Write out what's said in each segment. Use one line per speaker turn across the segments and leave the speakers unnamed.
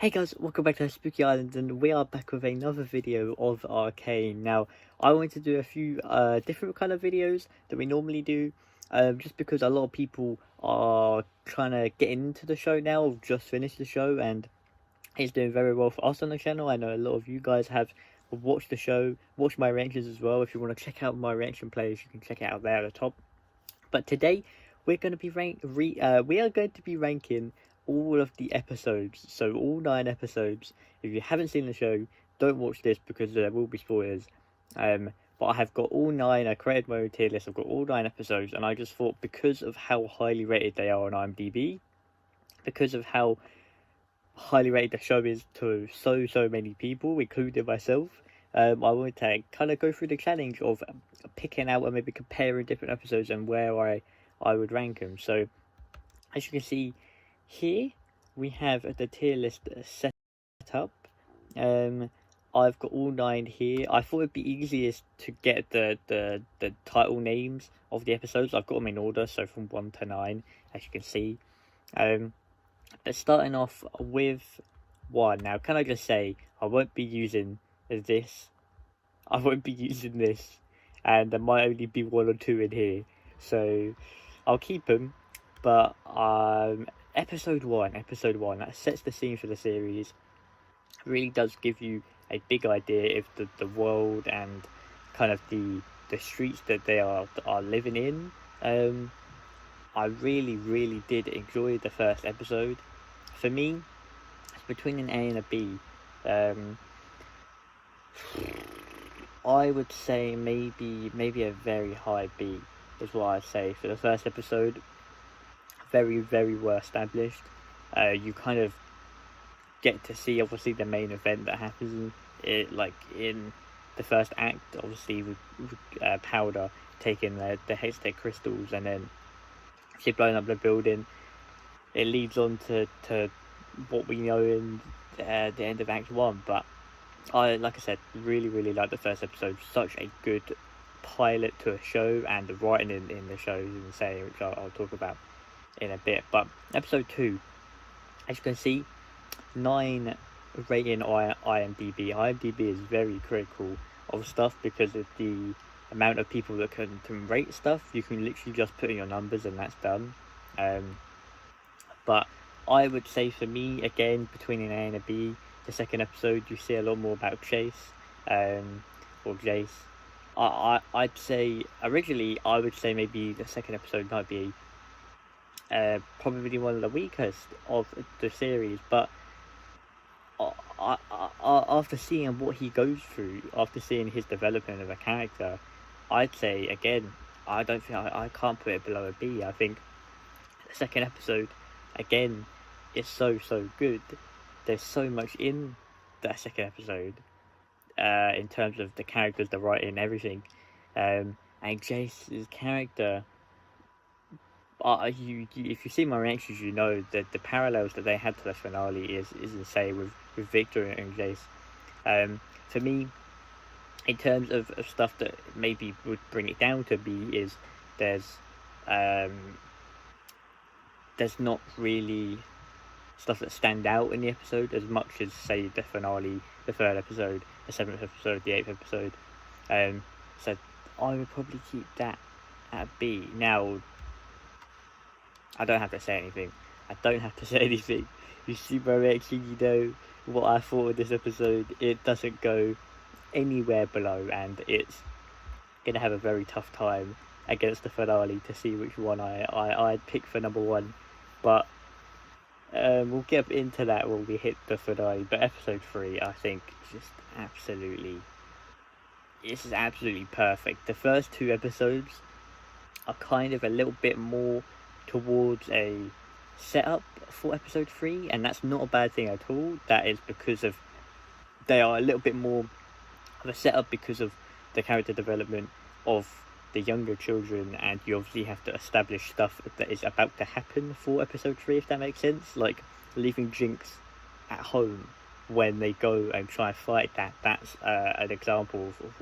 Hey guys, welcome back to Spooky Island, and we are back with another video of Arcane. Now, I wanted to do a few different kind of videos than we normally do, just because a lot of people are trying to get into the show now, or just finished the show, and it's doing very well for us on the channel. I know a lot of you guys have watched the show, watched my reactions as well. If you want to check out my reaction plays, you can check it out there at the top. But today, we're going to be we are going to be ranking all of the episodes, so all 9 episodes. If you haven't seen the show, don't watch this because there will be spoilers. But I have got all 9. I created my own tier list. I've got all 9 episodes, and I just thought because of how highly rated they are on IMDb, because of how highly rated the show is to so many people, including myself, I wanted to kind of go through the challenge of picking out and maybe comparing different episodes and where I would rank them. So, as you can see here, we have the tier list set up. I've got all 9 here. I thought it'd be easiest to get the title names of the episodes. I've got them in order, so from 1 to 9, as you can see. But starting off with 1. Now, can I just say, I won't be using this. I won't be using this. And there might only be 1 or 2 in here. So, I'll keep them. But, episode 1, that sets the scene for the series. Really does give you a big idea of the world and kind of the streets that they are living in. I really did enjoy the first episode. For me, it's between an A and a B. I would say maybe a very high B is what I'd say for the first episode. Very well established. You kind of get to see obviously the main event that happens in the first act, obviously with Powder taking the Hextech crystals and then she blowing up the building. It leads on to what we know in the end of Act 1, but like I said, really like the first episode. Such a good pilot to a show, and the writing in the show is insane, which I'll talk about in a bit. But episode 2, as you can see, 9 rating on IMDb. IMDb is very critical of stuff because of the amount of people that can rate stuff. You can literally just put in your numbers and that's done. But I would say for me, again, between an A and a B, the second episode you see a lot more about Chase, or Jace. I'd say originally I would say maybe the second episode might be probably one of the weakest of the series, but after seeing what he goes through, after seeing his development of a character, I'd say again, I don't think I can't put it below a B. I think the second episode again is so good. There's so much in that second episode, in terms of the characters, the writing, everything, and Jace's character. If you see my reactions, you know that the parallels that they had to the finale is insane with Victor and Jace. For me, in terms of stuff that maybe would bring it down to B, is there's not really stuff that stand out in the episode as much as, say, the finale, the 3rd episode, the 7th episode, the 8th episode. So I would probably keep that at B. Now, I don't have to say anything. You see my reaction, you know what I thought of this episode. It doesn't go anywhere below, and it's gonna have a very tough time against the finale to see which one I'd pick for number 1. But we'll get into that when we hit the finale. But episode 3, I think, is absolutely perfect. The first 2 episodes are kind of a little bit more towards a setup for episode 3, and that's not a bad thing at all. That is because of they are a little bit more of a setup because of the character development of the younger children, and you obviously have to establish stuff that is about to happen for episode 3, if that makes sense, like leaving Jinx at home when they go and try and fight that's an example of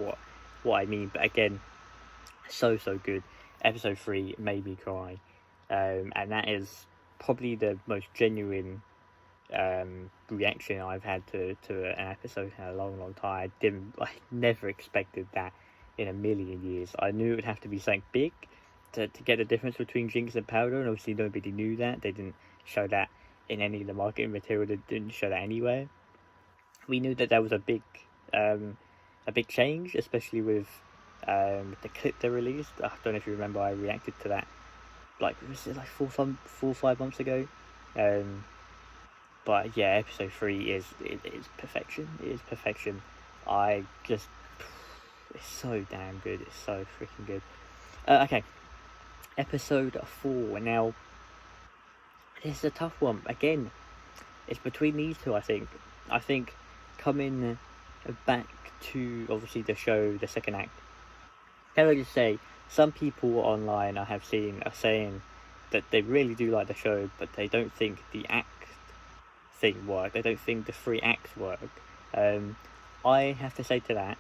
what I mean. But again, so good. Episode 3 made me cry, and that is probably the most genuine reaction I've had to an episode in a long time. I never expected that in a million years. I knew it would have to be something big to get the difference between Jinx and Powder, and obviously nobody knew that. They didn't show that in any of the marketing material. They didn't show that anywhere. We knew that there was a big change, especially with the clip they released. I don't know if you remember, I reacted to that like, was it like 5 months ago? But yeah, episode 3 is perfection. It is perfection. I just, it's so damn good. It's so freaking good. Okay, episode 4. Now, this is a tough one. Again, it's between these two. I think coming back to obviously the show, the second act. Can I just say, some people online I have seen are saying that they really do like the show, but they don't think the act thing work. They don't think the 3 acts work. I have to say to that,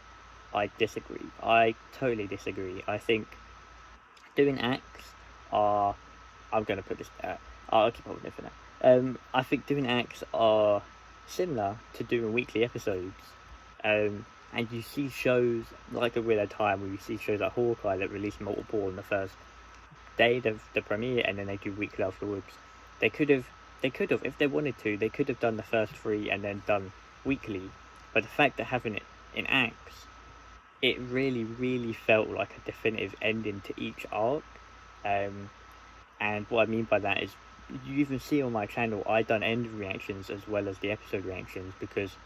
I disagree. I totally disagree. I think doing acts are... I'm going to put this... I'll keep holding it for now. I think doing acts are similar to doing weekly episodes. And you see shows like A Wheel of Time, where you see shows like Hawkeye that release multiple on the first day of the premiere, and then they do weekly afterwards. They could have, if they wanted to, they could have done the first 3 and then done weekly. But the fact that having it in acts, it really felt like a definitive ending to each arc. And what I mean by that is, you even see on my channel, I done end reactions as well as the episode reactions, because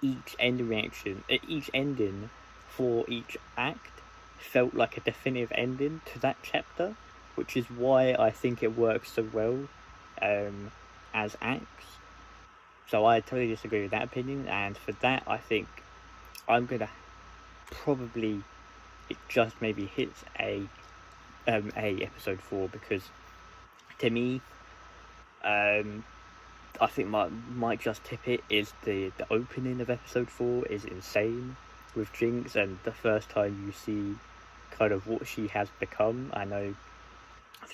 each ending for each act felt like a definitive ending to that chapter, which is why I think it works so well as acts. So I totally disagree with that opinion, and for that I think I'm gonna probably, it just maybe hits a episode 4, because to me, I think might just tip it is the opening of episode 4 is insane with Jinx, and the first time you see kind of what she has become. I know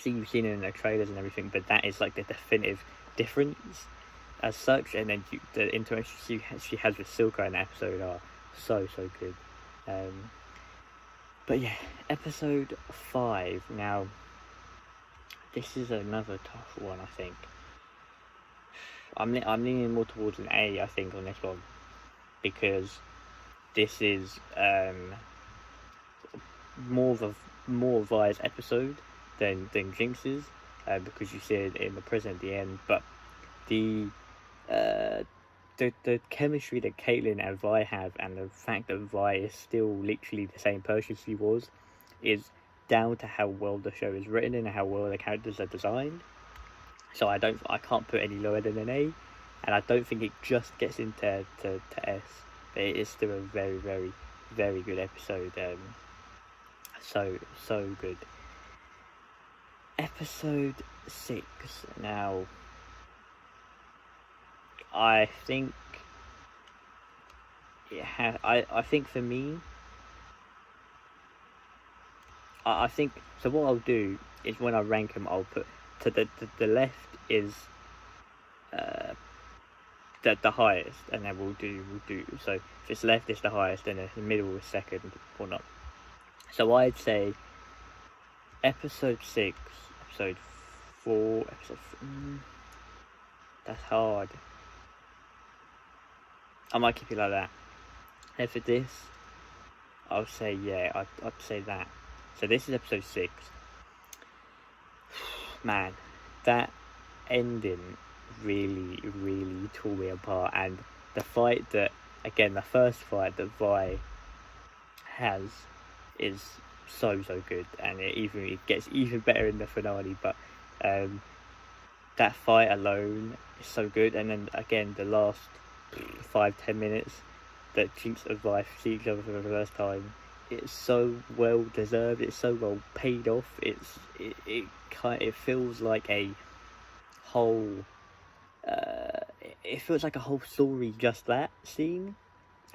you've seen it in the trailers and everything, but that is like the definitive difference as such. And then the interaction she has with Silka in the episode are so good. But yeah, episode 5. Now, this is another tough one, I think. I'm leaning more towards an A, I think, on this one, because this is more of Vi's episode than Jinx's, because you see it in the prison at the end. But the chemistry that Caitlyn and Vi have, and the fact that Vi is still literally the same person she was, is down to how well the show is written and how well the characters are designed. So I can't put any lower than an A, and I don't think it just gets into S. But it is still a very good episode. So good. Episode 6. Now, I think it has. I think for me, I think so. What I'll do is, when I rank them, I'll put to the left is the highest, and then we'll do so if it's left it's the highest, and the middle is second, or not. So I'd say episode 6, episode 4, that's hard. I might keep it like that. And for this, I'll say, yeah, I'd say that. So this is episode 6. Man, that ending really tore me apart. And the fight that, again, the first fight that Vi has is so good, and it gets even better in the finale. But that fight alone is so good. And then again, the last 5-10 minutes that Jinx and Vi see each other for the first time, it's so well deserved. It's so well paid off. It feels like a whole. It feels like a whole story, just that scene.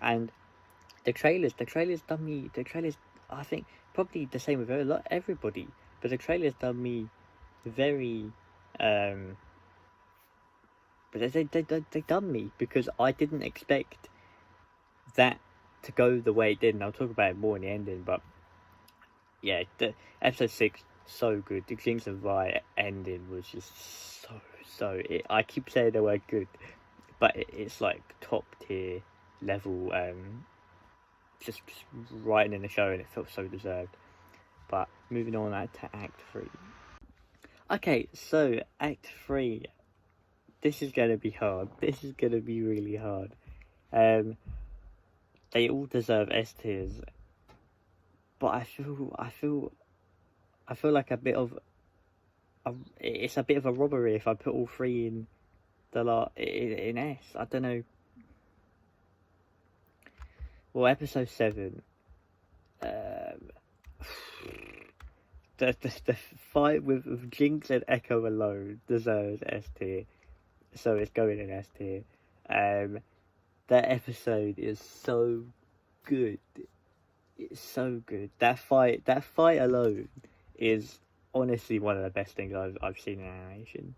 And the trailers done me. The trailers, I think, probably the same with everybody. But the trailers done me very But they done me, because I didn't expect that to go the way it did, and I'll talk about it more in the ending. But yeah, the episode 6, so good. The Jinx and Vi ending was just so. I keep saying the word good, but it's like top tier level. Just writing in the show, and it felt so deserved. But moving on to Act 3. Okay, so Act 3. This is gonna be hard. This is gonna be really hard. They all deserve S tiers, but I feel like it's a bit of a robbery if I put all 3 in in S. I don't know. Well, episode 7. The fight with Jinx and Echo alone deserves S tier, so it's going in S tier. That episode is so good. It's so good. That fight alone is honestly one of the best things I've seen in animation.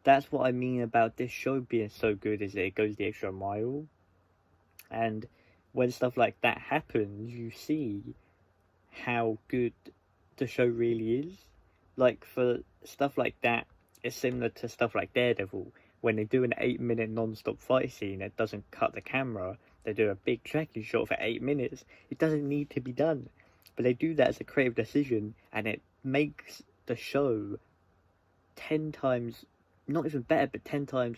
That's what I mean about this show being so good, is that it goes the extra mile. And when stuff like that happens, you see how good the show really is. Like, for stuff like that, it's similar to stuff like Daredevil. When they do an 8-minute non-stop fight scene that doesn't cut the camera, they do a big tracking shot for 8 minutes. It doesn't need to be done, but they do that as a creative decision, and it makes the show 10 times, not even better, but 10 times,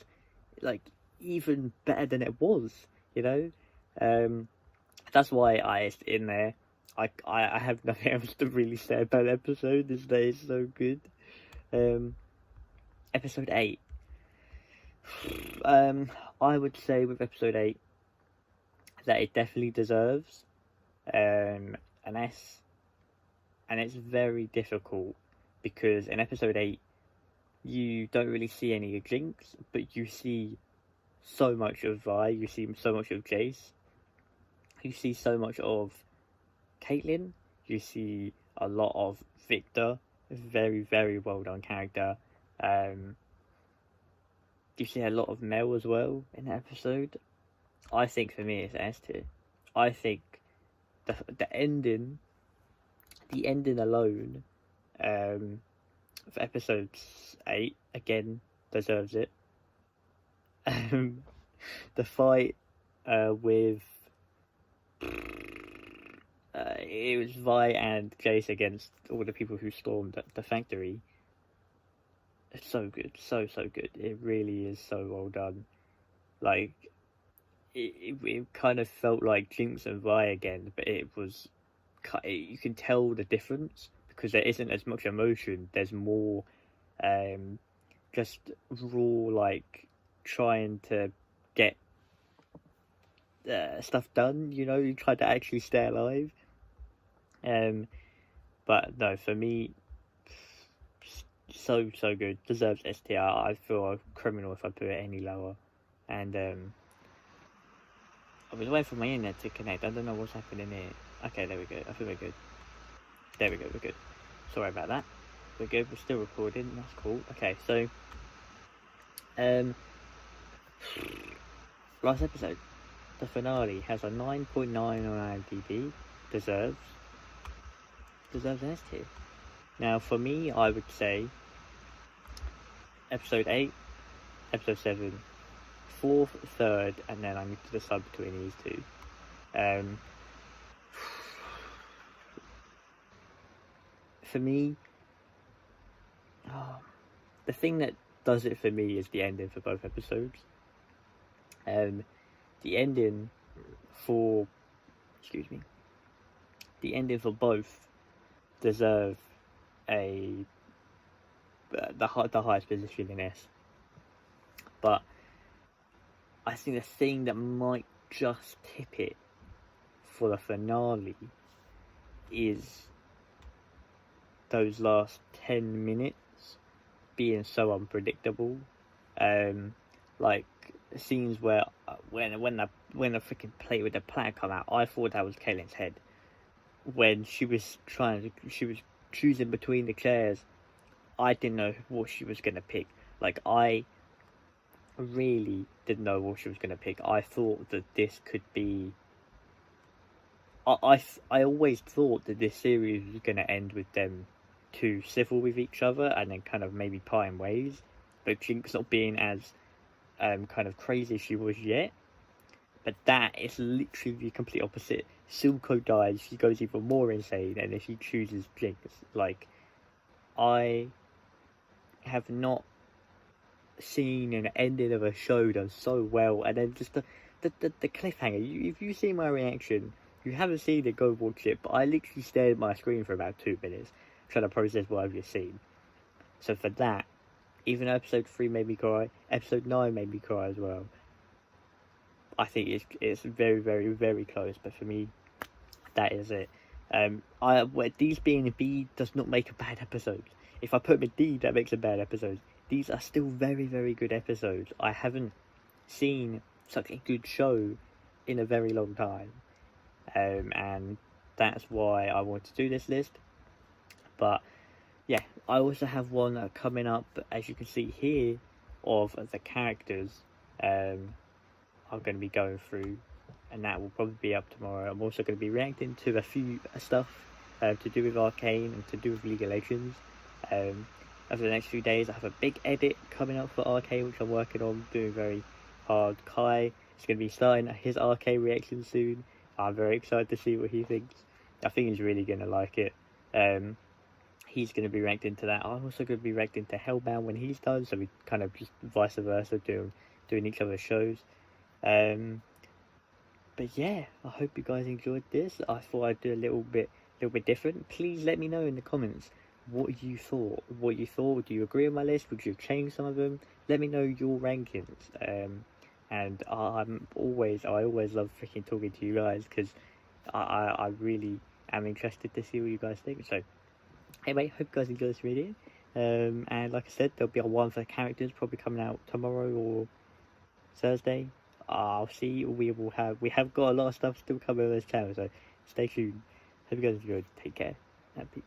like, even better than it was, you know? That's why it's in there. I have nothing else to really say about the episode. This day is so good. Episode 8. I would say with episode 8 that it definitely deserves an S, and it's very difficult because in episode 8 you don't really see any of Jinx, but you see so much of Vi, you see so much of Jace, you see so much of Caitlyn, you see a lot of Victor, very, very well done character. You see a lot of Mel as well in that episode. I think for me it's S tier. I think the ending alone, for episode 8 again deserves it. The fight with it was Vi and Jace against all the people who stormed the factory. It's so good, so good. It really is so well done. Like, it kind of felt like Jinx and Vi again, but it was, you can tell the difference because there isn't as much emotion. There's more, just raw, like trying to get stuff done. You know, you try to actually stay alive. But no, for me, so good. Deserves STR. I feel a criminal if I put it any lower. And I was waiting for my internet to connect. I don't know what's happening here. Okay, there we go. I think we're good. There we go. We're good. Sorry about that. We're good. We're still recording. That's cool. Okay, so last episode, the finale, has a 9.9 on IMDb. Deserves S tier. Now, for me, I would say episode 8, episode 7, 4th, 3rd, and then I need to decide between these two. For me, the thing that does it for me is the ending for both episodes. The ending for both deserve the highest position in S. But I think the thing that might just tip it for the finale is those last 10 minutes being so unpredictable. Like scenes where when the freaking plate with the planet come out, I thought that was Caitlyn's head. When she was choosing between the chairs, I didn't know what she was gonna pick. Like, really didn't know what she was going to pick. I thought that this could be... I always thought that this series was going to end with them two civil with each other and then kind of maybe parting ways, but Jinx not being as kind of crazy as she was yet. But that is literally the complete opposite. Silco dies, she goes even more insane, and then she chooses Jinx. Like, I have not seen an ending of a show done so well, and then just the cliffhanger. If you see my reaction, you haven't seen it, go watch it, but I literally stared at my screen for about 2 minutes, trying to process what I've just seen. So for that, even episode 3 made me cry, episode 9 made me cry as well. I think it's very, very, very close, but for me, that is it. These being a B does not make a bad episode. If I put them in D, that makes a bad episode. These are still very, very good episodes. I haven't seen such a good show in a very long time. And that's why I want to do this list. But yeah, I also have one coming up, as you can see here, of the characters I'm going to be going through, and that will probably be up tomorrow. I'm also going to be reacting to a few stuff to do with Arcane and to do with League of Legends. Over the next few days, I have a big edit coming up for Arcane, which I'm working on, doing very hard. Kai is going to be starting his Arcane reaction soon. I'm very excited to see what he thinks. I think he's really going to like it. He's going to be reacting to that. I'm also going to be reacting to Hellbound when he's done, so we kind of just vice versa, doing each other's shows. But yeah, I hope you guys enjoyed this. I thought I'd do a little bit different. Please let me know in the comments what you thought. Do you agree with my list? Would you have changed some of them? Let me know your rankings. And I always love freaking talking to you guys, because I really am interested to see what you guys think. So anyway, hope you guys enjoyed this video. And like I said, there'll be a one for the characters probably coming out tomorrow or Thursday. I'll see. We have got a lot of stuff still coming on this channel, so stay tuned. Hope you guys enjoyed. Take care and peace.